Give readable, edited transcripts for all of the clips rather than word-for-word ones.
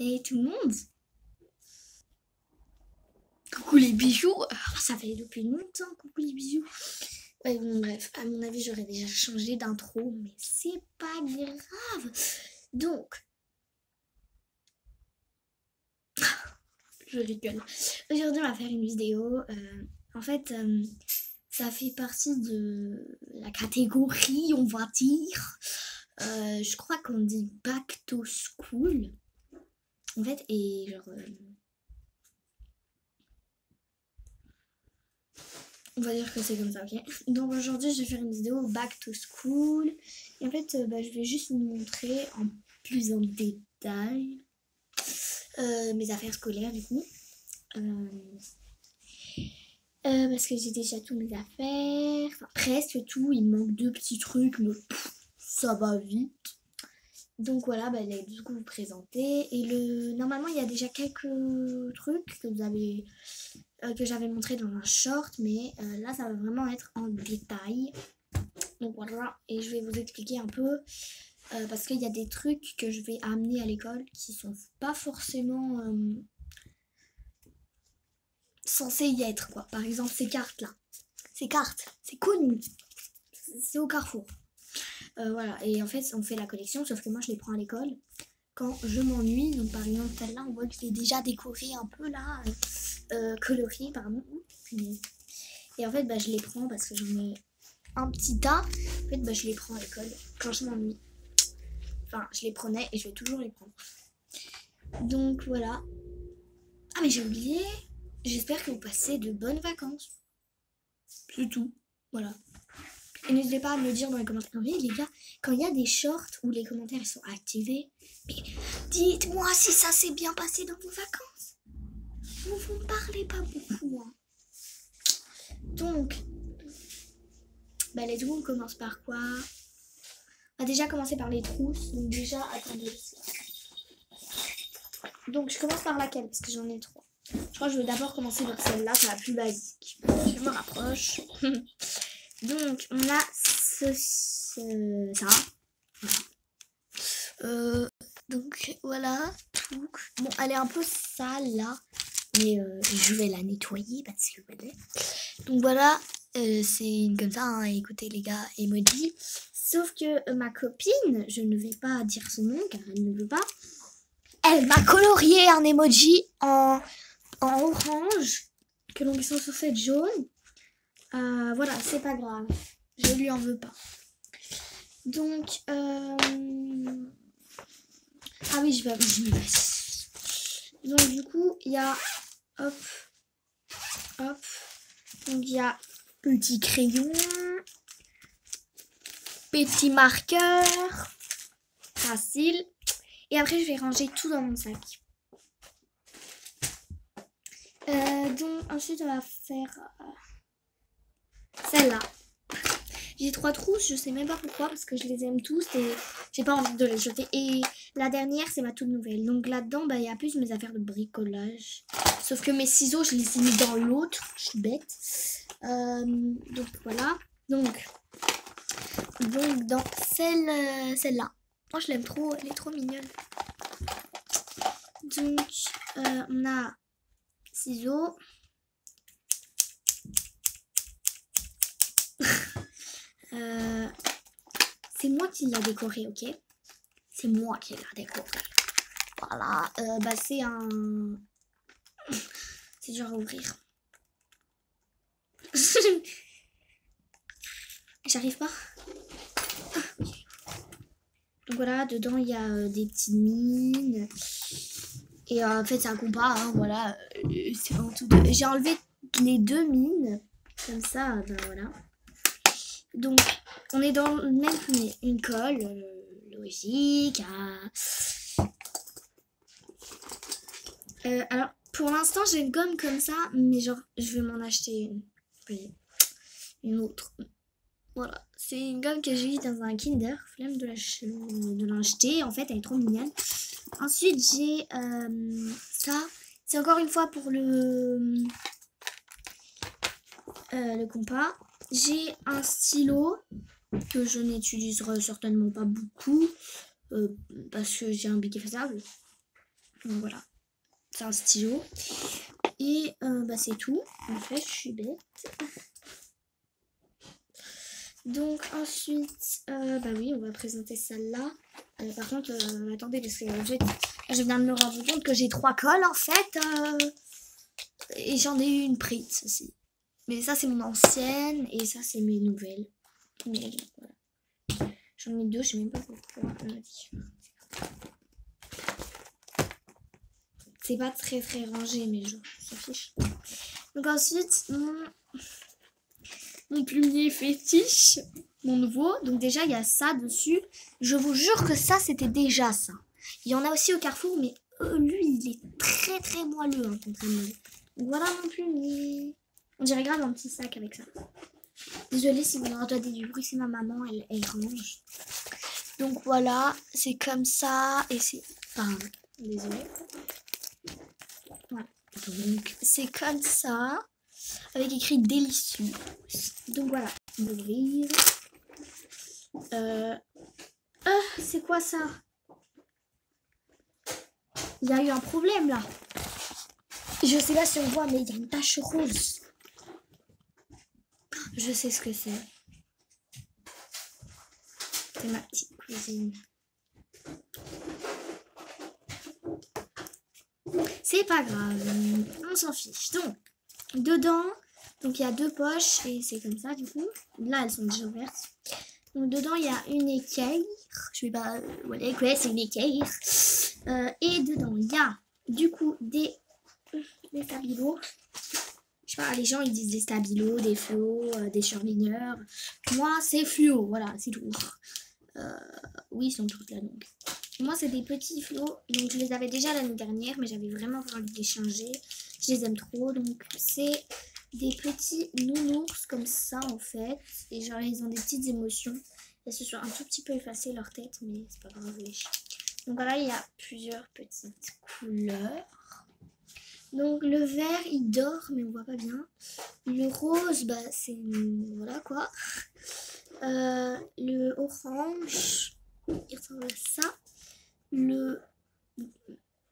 Hey tout le monde. Coucou les bijoux. Ça fait depuis longtemps, coucou les bijoux. Ouais, bon, bref, à mon avis j'aurais déjà changé d'intro, mais c'est pas grave. Donc, je rigole. Aujourd'hui on va faire une vidéo. En fait, ça fait partie de la catégorie, on va dire. Je crois qu'on dit back to school. En fait, et genre... on va dire que c'est comme ça, ok? Donc aujourd'hui, je vais faire une vidéo back to school. Et en fait, je vais juste vous montrer en plus en détail mes affaires scolaires, du coup. Parce que j'ai déjà tous mes affaires. Enfin, presque tout. Il me manque 2 petits trucs, mais ça va vite. Donc voilà, je vais du coup vous présenter. Et normalement, il y a déjà quelques trucs que vous avez... que j'avais montré dans un short, mais là ça va vraiment être en détail. Donc voilà, et je vais vous expliquer un peu parce qu'il y a des trucs que je vais amener à l'école qui sont pas forcément censés y être, quoi. Par exemple ces cartes là, c'est connu, c'est au Carrefour. Voilà, et en fait on fait la collection, sauf que moi je les prends à l'école quand je m'ennuie. Donc par exemple celle-là, on voit que je l'ai déjà décorée un peu là, coloriée pardon. Et en fait je les prends parce que j'en ai un petit tas. En fait je les prends à l'école quand je m'ennuie. Enfin je les prenais et je vais toujours les prendre. Donc voilà. Ah mais j'ai oublié. J'espère que vous passez de bonnes vacances. C'est tout. Voilà. Et n'hésitez pas à me le dire dans les commentaires. Oui les gars, quand il y a des shorts où les commentaires sont activés, mais dites-moi si ça s'est bien passé dans vos vacances. Vous ne parlez pas beaucoup, hein. Donc, let's go, on commence par quoi? On va déjà commencer par les trousses. Donc déjà, attendez. Donc je commence par laquelle? Parce que j'en ai 3. Je crois que je vais d'abord commencer par celle-là, c'est la plus basique. Je me rapproche. Donc on a ça. Voilà. Donc voilà. Bon, elle est un peu sale là. Mais je vais la nettoyer parce que voilà. Donc voilà, c'est comme ça, hein. Écoutez les gars, emoji. Sauf que ma copine, je ne vais pas dire son nom car elle ne veut pas. Elle m'a colorié un emoji en orange que l'on met sur cette jaune. Voilà, c'est pas grave. Je lui en veux pas. Donc, ah oui, je vais. Donc du coup, il y a hop. Donc il y a petit crayon, petit marqueur, facile. Et après, je vais ranger tout dans mon sac. Donc ensuite, on va faire celle-là. J'ai 3 trousses, je sais même pas pourquoi, parce que je les aime tous et j'ai pas envie de les jeter. Et la dernière, c'est ma toute nouvelle. Donc là-dedans, il y a plus mes affaires de bricolage. Sauf que mes ciseaux, je les ai mis dans l'autre. Je suis bête. Donc voilà. Donc dans celle-là. Oh, je l'aime trop, elle est trop mignonne. Donc on a ciseaux. C'est moi qui l'a décoré, ok? C'est moi qui l'a décoré. Voilà. C'est un... c'est dur à ouvrir. J'arrive pas. Donc voilà, dedans il y a des petites mines. Et en fait c'est un compas, hein, voilà. C'est en tout. J'ai enlevé les 2 mines. Comme ça, voilà. Donc on est dans le même premier. Une colle, logique. Alors pour l'instant j'ai une gomme comme ça, mais genre je vais m'en acheter une autre. Voilà, c'est une gomme que j'ai eue dans un Kinder, flemme de l'acheter, en fait elle est trop mignonne. Ensuite j'ai ça, c'est encore une fois pour le compas. J'ai un stylo que je n'utiliserai certainement pas beaucoup parce que j'ai un bic effaçable. Donc voilà, c'est un stylo. Et bah c'est tout. En fait, je suis bête. Donc ensuite, bah oui, on va présenter celle-là. Par contre, attendez, parce que en fait, je viens de me rendre compte que j'ai 3 cols en fait. Et j'en ai eu une prise aussi. Mais ça, c'est mon ancienne et ça, c'est mes nouvelles. Mais voilà. J'en ai 2, je sais même pas pourquoi. C'est pas très rangé, mais je s'en fiche. Donc ensuite, mon plumier fétiche, mon nouveau. Donc déjà, il y a ça dessus. Je vous jure que ça, c'était déjà ça. Il y en a aussi au Carrefour, mais lui, il est très moelleux, hein, contrairement. Donc voilà mon plumier. On dirait grave un petit sac avec ça. Désolée si vous entendez du bruit, c'est ma maman, elle range. Donc voilà, c'est comme ça. Et c'est... Enfin, désolée. Voilà. Donc c'est comme ça. Avec écrit délicieux. Donc voilà, on va ouvrir. C'est quoi ça? Il y a eu un problème là. Je sais pas si on voit, mais il y a une tache rose. Je sais ce que c'est. C'est ma petite cousine. C'est pas grave, on s'en fiche. Donc, dedans, donc il y a 2 poches et c'est comme ça du coup. Là, elles sont déjà ouvertes. Donc dedans, il y a une équerre. Je vais pas... Voilà, ouais, c'est une équerre. Et dedans, il y a du coup des stabilos. Je sais pas, les gens ils disent des stabilos, des fluos, des surligneurs. Moi, c'est fluo, voilà, c'est tout. Oui, ils sont toutes là donc. Moi, c'est des petits flots. Donc, je les avais déjà l'année dernière, mais j'avais vraiment envie de les changer. Je les aime trop. Donc, c'est des petits nounours comme ça, en fait. Et genre, ils ont des petites émotions. Elles se sont un tout petit peu effacées leur tête, mais c'est pas grave. Donc, voilà, il y a plusieurs petites couleurs. Donc, le vert, il dort, mais on voit pas bien. Le rose, bah, c'est... Voilà, quoi. Le orange, il ressemble à ça. Le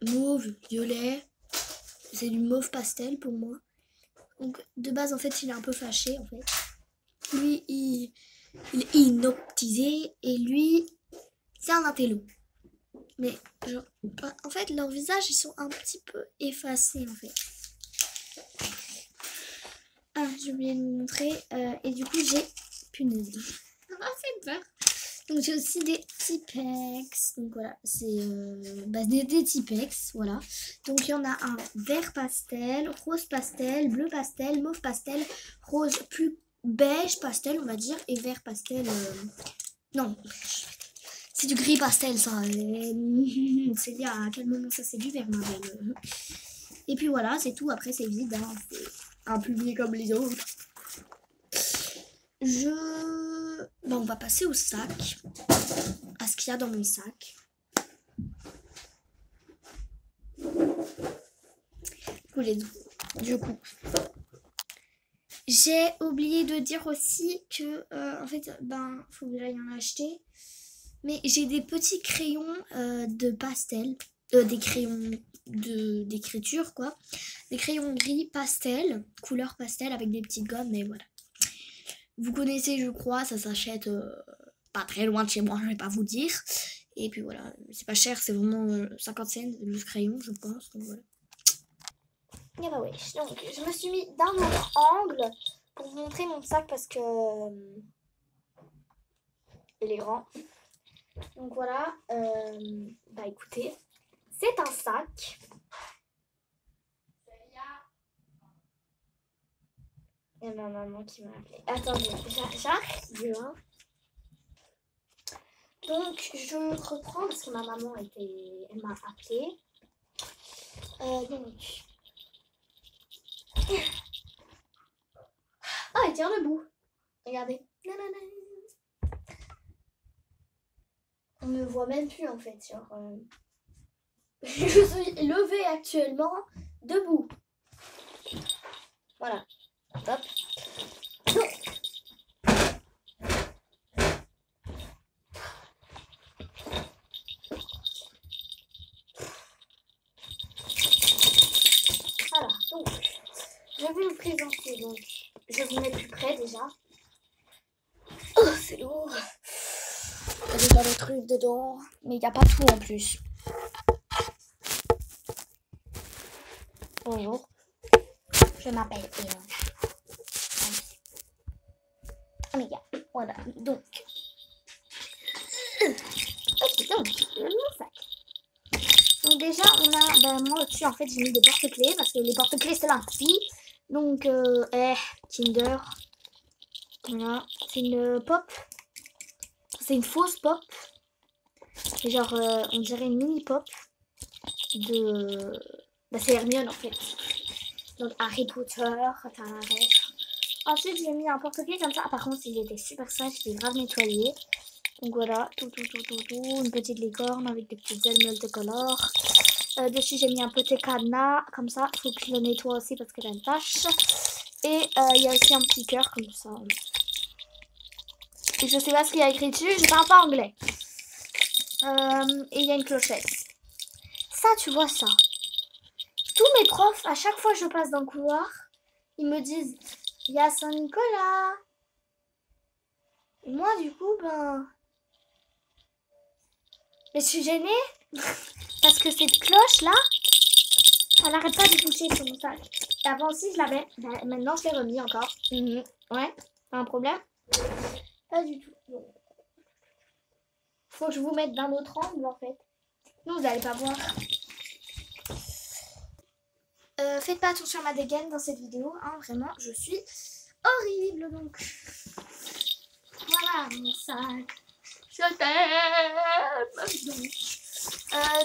mauve, violet, c'est du mauve pastel pour moi. Donc de base en fait il est un peu fâché en fait. Lui il est hypnotisé et lui c'est un intello. Mais genre, en fait leurs visages ils sont un petit peu effacés en fait. Ah j'ai oublié de vous montrer et du coup j'ai punaise. Ça m'a fait peur. Donc j'ai aussi des Tipex. Donc voilà, c'est des Tipex, voilà. Donc il y en a un vert pastel, rose pastel, bleu pastel, mauve pastel, rose plus beige pastel on va dire, et vert pastel. Non, c'est du gris pastel ça. C'est dire à quel moment ça c'est du vert ma belle. Et puis voilà, c'est tout. Après c'est vide, hein. C'est un publié comme les autres. On va passer au sac, à ce qu'il y a dans mon sac. Du coup, j'ai oublié de dire aussi que, en fait, faut que j'aille en acheter. Mais j'ai des petits crayons de pastel, des crayons d'écriture, quoi. Des crayons gris pastel, couleur pastel avec des petites gommes, mais voilà. Vous connaissez, je crois, ça s'achète pas très loin de chez moi, je vais pas vous dire. Et puis voilà, c'est pas cher, c'est vraiment 50 cents le crayon, je pense. Donc voilà. Et bah ouais, donc je me suis mis d'un autre angle pour vous montrer mon sac parce que il est grand. Donc voilà, bah écoutez, c'est un sac. Il y a ma maman qui m'a appelé. Attendez, j'arrive. Hein. Donc, je reprends parce que ma maman elle m'a appelé. Donc. Ah, elle tient debout. Regardez. On me voit même plus en fait. Genre, je suis levée actuellement debout. Voilà. Hop. donc je vous mets plus près déjà. Oh, c'est lourd. Il y a déjà des trucs dedans, mais il n'y a pas tout en plus. Bonjour, je m'appelle Elena. Amiga, voilà, donc. Ok, donc, mon sac. Donc déjà, on a, moi au-dessus, en fait, j'ai mis des porte-clés, parce que les porte-clés, c'est là petit. Donc, Kinder. Voilà, c'est une pop. C'est une fausse pop. C'est genre, on dirait une mini-pop de... Bah, c'est Hermione, en fait. Donc, Harry Potter, ensuite, j'ai mis un porte-clés comme ça. Ah, par contre, il était super sage, je l'ai grave nettoyé. Donc voilà, tout, une petite licorne avec des petites ailes multicolores. Dessus, j'ai mis un petit cadenas, comme ça. Il faut que je le nettoie aussi parce qu'il a une tache. Et il y a aussi un petit cœur comme ça. Et je sais pas ce qu'il y a écrit dessus, je parle pas anglais. Et il y a une clochette. Ça, tu vois ça. Tous mes profs, à chaque fois que je passe dans le couloir, ils me disent, il y a Saint-Nicolas. Et moi, du coup, mais je suis gênée parce que cette cloche là, elle n'arrête pas de toucher sur mon sac. Et avant aussi je l'avais, maintenant je l'ai remis encore. Ouais, pas un problème? Pas du tout. Bon. Faut que je vous mette d'un autre angle en fait. Non, vous n'allez pas voir. Faites pas attention à ma dégaine dans cette vidéo, hein, vraiment, je suis horrible donc. Voilà mon sac. Je t'aime.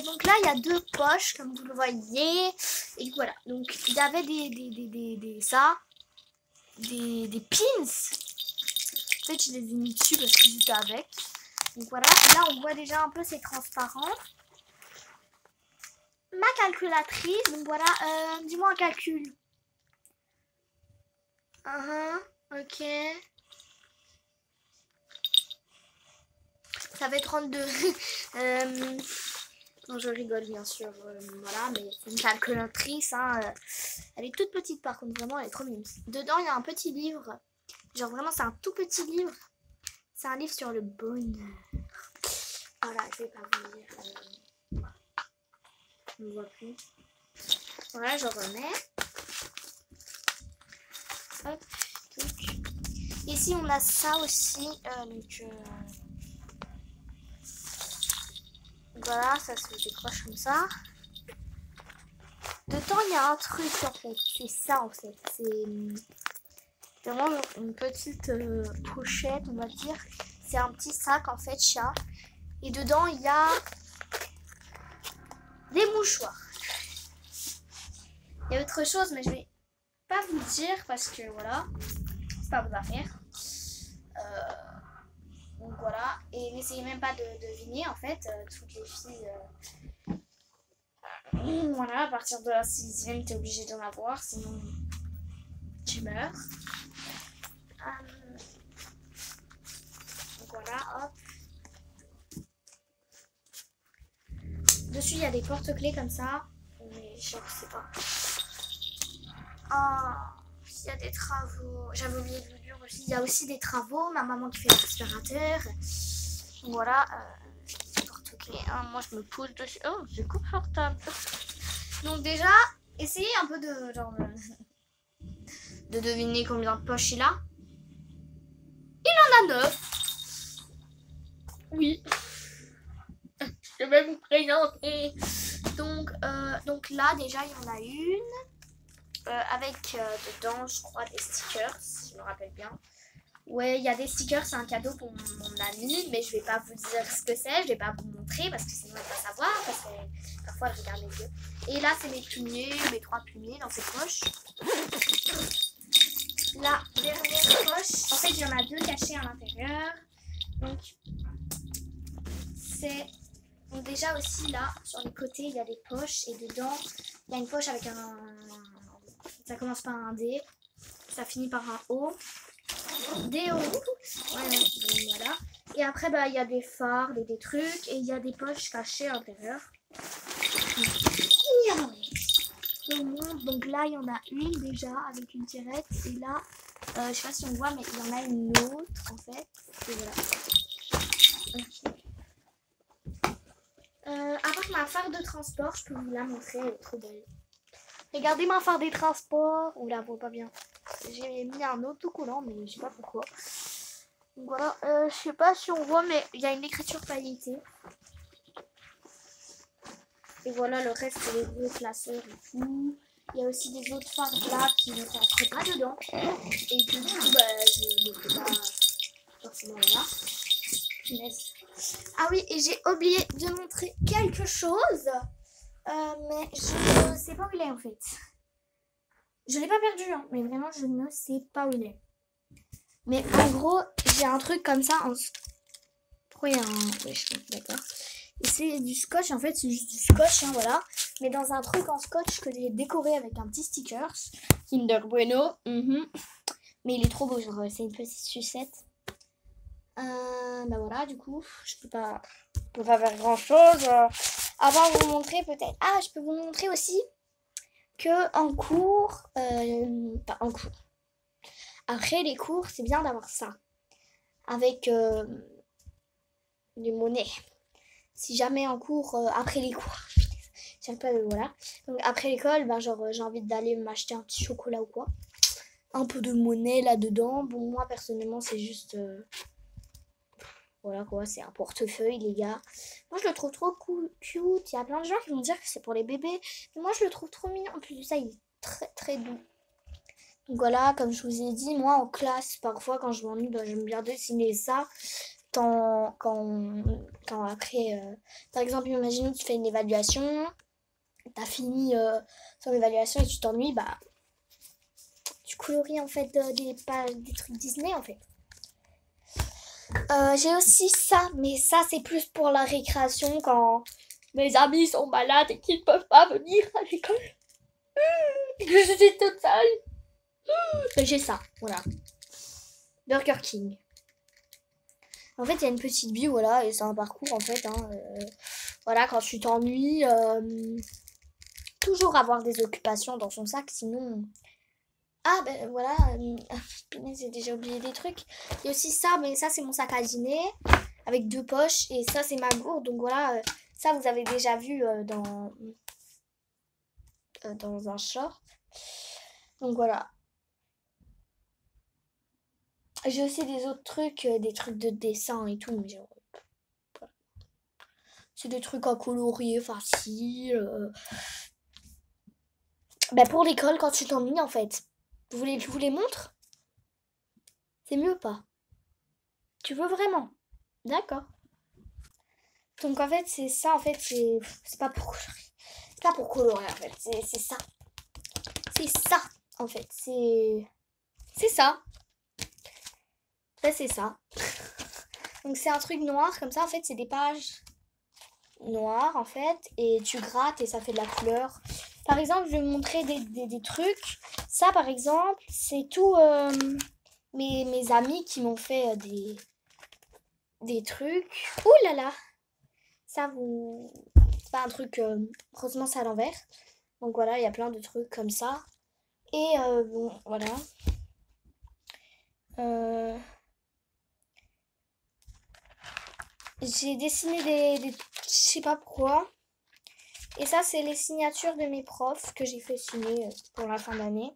Donc là il y a deux poches comme vous le voyez et voilà, donc il y avait des pins. En fait je les ai mis dessus parce qu'ils étaient avec. Donc voilà, là on voit déjà un peu, c'est transparent. Ma calculatrice, donc voilà, dis-moi un calcul. Ok. Ça fait 32. Non, je rigole bien sûr, voilà, mais c'est une calculatrice, hein, elle est toute petite par contre, vraiment, elle est trop mignonne. Dedans, il y a un petit livre, genre vraiment, c'est un tout petit livre. C'est un livre sur le bonheur. Voilà, je vais pas vous dire, on ne voit plus. Voilà, je remets. Hop, donc. Ici, on a ça aussi, voilà, ça se décroche comme ça. Dedans, il y a un truc en fait. C'est ça en fait. C'est vraiment une petite pochette, on va dire. C'est un petit sac en fait, chat. Et dedans, il y a des mouchoirs. Il y a autre chose, mais je vais pas vous dire parce que voilà, c'est pas vos affaires. Donc voilà, et n'essayez même pas de deviner en fait, toutes les filles, voilà, à partir de la 6e, t'es obligé d'en avoir, sinon tu meurs. Donc voilà, hop. Dessus il y a des porte-clés comme ça, mais je sais pas. Il y a des travaux, j'avais oublié de vous dire aussi, il y a aussi des travaux, ma maman qui fait l'aspirateur. Voilà, porte-clés, hein, moi je me pose dessus, oh c'est confortable. Donc déjà, essayez un peu de genre de deviner combien de poches il a. Il en a 9. Oui. Je vais vous présenter. Donc là déjà il y en a une. Avec dedans je crois des stickers, si je me rappelle bien. Ouais, il y a des stickers, c'est un cadeau pour mon ami, mais je vais pas vous dire ce que c'est, je vais pas vous montrer parce que sinon elle va savoir, parce que parfois elle regarde les yeux. Et là c'est mes plumiers, mes 3 plumiers dans ces poches. La dernière poche, en fait il y en a 2 cachés à l'intérieur. Donc c'est... Donc déjà aussi là, sur les côtés il y a des poches et dedans il y a une poche avec un... Ça commence par un D, ça finit par un O. D-O. Voilà. Et après, il y a des fards, des trucs, et il y a des poches cachées à l'intérieur. Donc là, il y en a une déjà avec une tirette. Et là, je sais pas si on voit, mais il y en a une autre en fait. Et voilà. Okay. À part ma phare de transport, je peux vous la montrer, elle est trop belle. Regardez ma phare des transports. On la voit pas bien. J'ai mis un autocollant, mais je sais pas pourquoi. Donc voilà, je sais pas si on voit, mais il y a une écriture pailletée. Et voilà, le reste, c'est les gros classeurs et tout. Il y a aussi des autres phares là qui ne rentrent pas dedans. Et que du coup, bah, je ne peux pas forcément là. Ah oui, et j'ai oublié de montrer quelque chose. Mais je ne sais pas où il est en fait. Je l'ai pas perdu, hein, mais vraiment, je ne sais pas où il est. Mais en gros, j'ai un truc comme ça en... Pourquoi il y a un... Oui, d'accord. Et c'est du scotch, en fait, c'est juste du scotch, hein, voilà. Mais dans un truc en scotch que j'ai décoré avec un petit sticker. Kinder Bueno. Mais il est trop beau, genre, c'est une petite sucette. Bah voilà, du coup, je peux pas faire grand chose. À part vous montrer peut-être. Ah, je peux vous montrer aussi que en cours, pas en cours. Après les cours, c'est bien d'avoir ça. Avec les monnaies. Si jamais en cours, après les cours, j'aime pas, voilà. Donc après l'école, ben genre j'ai envie d'aller m'acheter un petit chocolat ou quoi. Un peu de monnaie là-dedans. Bon, moi personnellement, c'est juste... voilà quoi, c'est un portefeuille les gars. Moi je le trouve trop cool, cute. Il y a plein de gens qui vont dire que c'est pour les bébés. Mais moi je le trouve trop mignon. En plus de ça, il est très très doux. Donc voilà, comme je vous ai dit, moi en classe, parfois quand je m'ennuie, bah, j'aime bien dessiner ça. Quand après, par exemple, imaginons que tu fais une évaluation, t'as fini ton évaluation et tu t'ennuies, bah tu colories en fait des trucs Disney en fait. J'ai aussi ça, mais ça c'est plus pour la récréation quand mes amis sont malades et qu'ils ne peuvent pas venir à l'école. Et que je suis toute seule. J'ai ça, voilà. Burger King. En fait, il y a une petite bio, voilà, et c'est un parcours en fait. Hein, voilà, quand tu t'ennuies, toujours avoir des occupations dans son sac, sinon. Ah ben voilà, j'ai déjà oublié des trucs. Il y a aussi ça, mais ça c'est mon sac à dîner avec 2 poches et ça c'est ma gourde. Donc voilà, ça vous avez déjà vu dans un short. Donc voilà. J'ai aussi des autres trucs, des trucs de dessin et tout, mais genre, voilà. C'est des trucs à colorier facile. Ben pour l'école quand tu t'ennuies en fait. Vous voulez que je vous les montre? C'est mieux pas? Tu veux vraiment? D'accord. Donc en fait c'est ça en fait c'est pas pour colorer en fait c'est ça en fait c'est ça c'est ça. Donc c'est un truc noir comme ça en fait c'est des pages noires en fait et tu grattes et ça fait de la couleur. Par exemple je vais vous montrer des trucs. Ça par exemple c'est tout mes amis qui m'ont fait des trucs. Ouh là là. Ça vous... C'est pas un truc... heureusement c'est à l'envers. Donc voilà, il y a plein de trucs comme ça. Et bon, voilà. J'ai dessiné des... Je sais pas pourquoi. Et ça, c'est les signatures de mes profs que j'ai fait signer pour la fin d'année.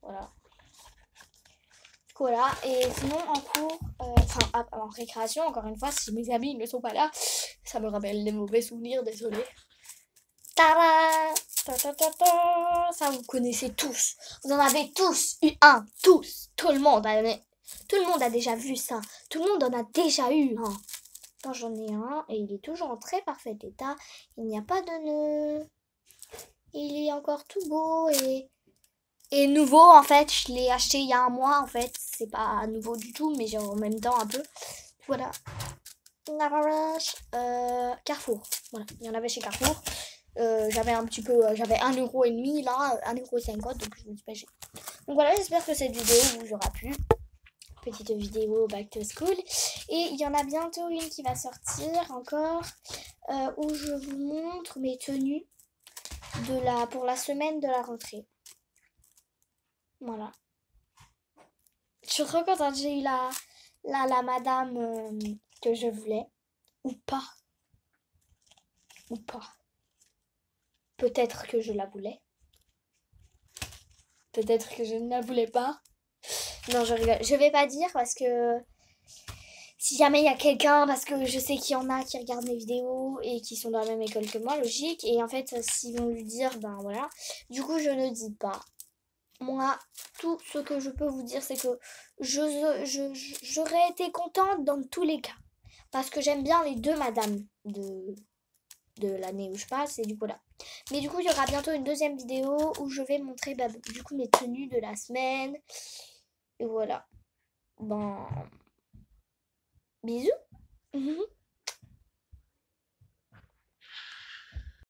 Voilà. Voilà, et sinon en cours, en récréation, encore une fois, si mes amis ne sont pas là, ça me rappelle des mauvais souvenirs, désolé. Tada! Ça vous connaissez tous, vous en avez tous eu un, tous, tout le monde a déjà vu ça, tout le monde en a déjà eu un. Moi j'en ai un et il est toujours en très parfait état, il n'y a pas de nœud, il est encore tout beau et nouveau en fait, je l'ai acheté il y a un mois en fait, c'est pas nouveau du tout mais genre en même temps un peu. Voilà. Carrefour, voilà, il y en avait chez Carrefour. J'avais un petit peu, j'avais 1,5 € là, 1,50 € donc je me suis pas gênée. Donc voilà, j'espère que cette vidéo vous aura plu. Petite vidéo back to school. Et il y en a bientôt une qui va sortir encore où je vous montre mes tenues. pour la semaine de la rentrée. Voilà. Je suis trop contente, j'ai eu la madame que je voulais. Ou pas. Ou pas. Peut-être que je la voulais. Peut-être que je ne la voulais pas. Non, je rigole. Je vais pas dire parce que si jamais il y a quelqu'un, parce que je sais qu'il y en a qui regardent mes vidéos et qui sont dans la même école que moi, logique. Et en fait, s'ils vont lui dire, ben voilà. Du coup, je ne dis pas. Moi, tout ce que je peux vous dire, c'est que j'aurais été contente dans tous les cas. Parce que j'aime bien les deux madames de l'année où je passe. Et du coup, là. Mais du coup, il y aura bientôt une deuxième vidéo où je vais montrer du coup mes tenues de la semaine. Et voilà. Bon. Bisous.